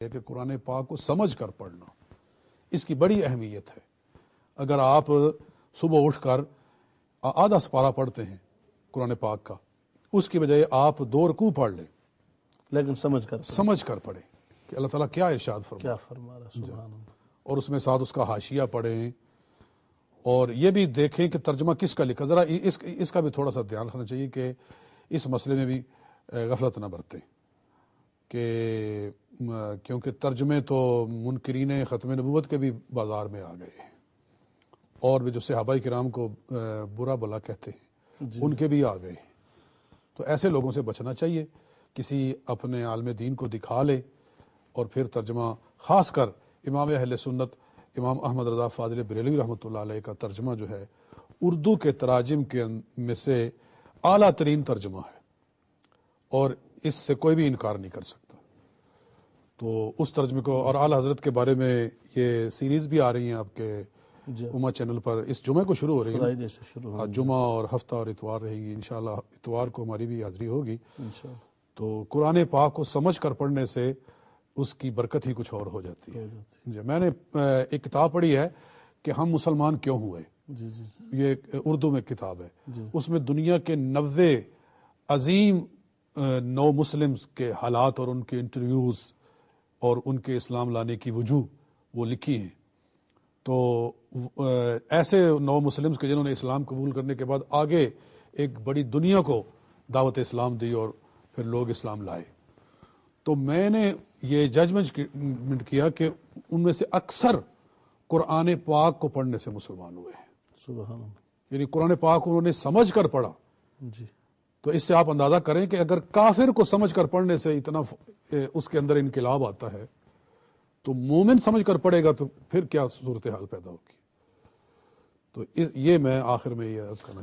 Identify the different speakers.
Speaker 1: کہ قرآن پاک کو سمجھ کر پڑھنا، اس کی بڑی اہمیت ہے۔ اگر آپ صبح اٹھ کر آدھا سپارہ پڑھتے ہیں قرآن پاک کا، اس کی بجائے آپ 2 رکوع پڑھ لیں،
Speaker 2: لیکن
Speaker 1: سمجھ کر پڑھیں کہ اللہ تعالیٰ کیا ارشاد فرما
Speaker 2: رہا ہے، سبحان اللہ۔
Speaker 1: اور اس میں ساتھ اس کا حاشیہ پڑھیں، اور یہ بھی دیکھیں کہ ترجمہ کس کا لکھا۔ ذرا اس کا بھی تھوڑا سا دھیان رکھنا چاہیے کہ اس مسئلے میں بھی غفلت نہ برتیں، کہ کیونکہ ترجمے تو منکرین ختم نبوت کے بھی بازار میں آ گئے ہیں، اور بھی جو صحابہ کرام کو برا بلا کہتے ہیں ان کے بھی آ گئے ہیں۔ تو ایسے لوگوں سے بچنا چاہیے، کسی اپنے عالم دین کو دکھا لے اور پھر ترجمہ، خاص کر امام اہل سنت امام احمد رضا فاضل بریلوی رحمۃ اللہ علیہ کا ترجمہ جو ہے اردو کے تراجم کے میں سے اعلیٰ ترین ترجمہ ہے، اور اس سے کوئی بھی انکار نہیں کر سکتا۔ تو اس ترجمے کو، اور اعلیٰ حضرت کے بارے میں یہ سیریز بھی آ رہی ہیں آپ کے امہ چینل پر، اس جمعے کو شروع ہو رہی ہے، جمعہ اور ہفتہ اور اتوار رہے گی، انشاءاللہ اتوار کو ہماری بھی حاضری ہوگی۔ تو قرآن پاک کو سمجھ کر پڑھنے سے اس کی برکت ہی کچھ اور ہو جاتی ہے۔ میں نے ایک کتاب پڑھی ہے کہ ہم مسلمان کیوں ہوئے، یہ اردو میں کتاب ہے، اس میں دنیا کے 90 عظیم نو مسلمز کے حالات اور ان کے انٹرویوز اور ان کے اسلام لانے کی وجوہ وہ لکھی ہیں۔ تو ایسے 9 مسلمز کے جنہوں نے اسلام قبول کرنے کے بعد آگے ایک بڑی دنیا کو دعوت اسلام دی اور پھر لوگ اسلام لائے۔ تو میں نے یہ ججمنٹ کیا کہ ان میں سے اکثر قرآن پاک کو پڑھنے سے مسلمان ہوئے ہیں،
Speaker 2: سبحان اللہ،
Speaker 1: یعنی قرآن پاک انہوں نے سمجھ کر پڑھا۔ تو اس سے آپ اندازہ کریں کہ اگر کافر کو سمجھ کر پڑھنے سے اتنا اس کے اندر انقلاب آتا ہے، تو مومن سمجھ کر پڑھے گا تو پھر کیا صورتحال پیدا ہوگی۔ تو یہ میں آخر میں یہ عرض کرنا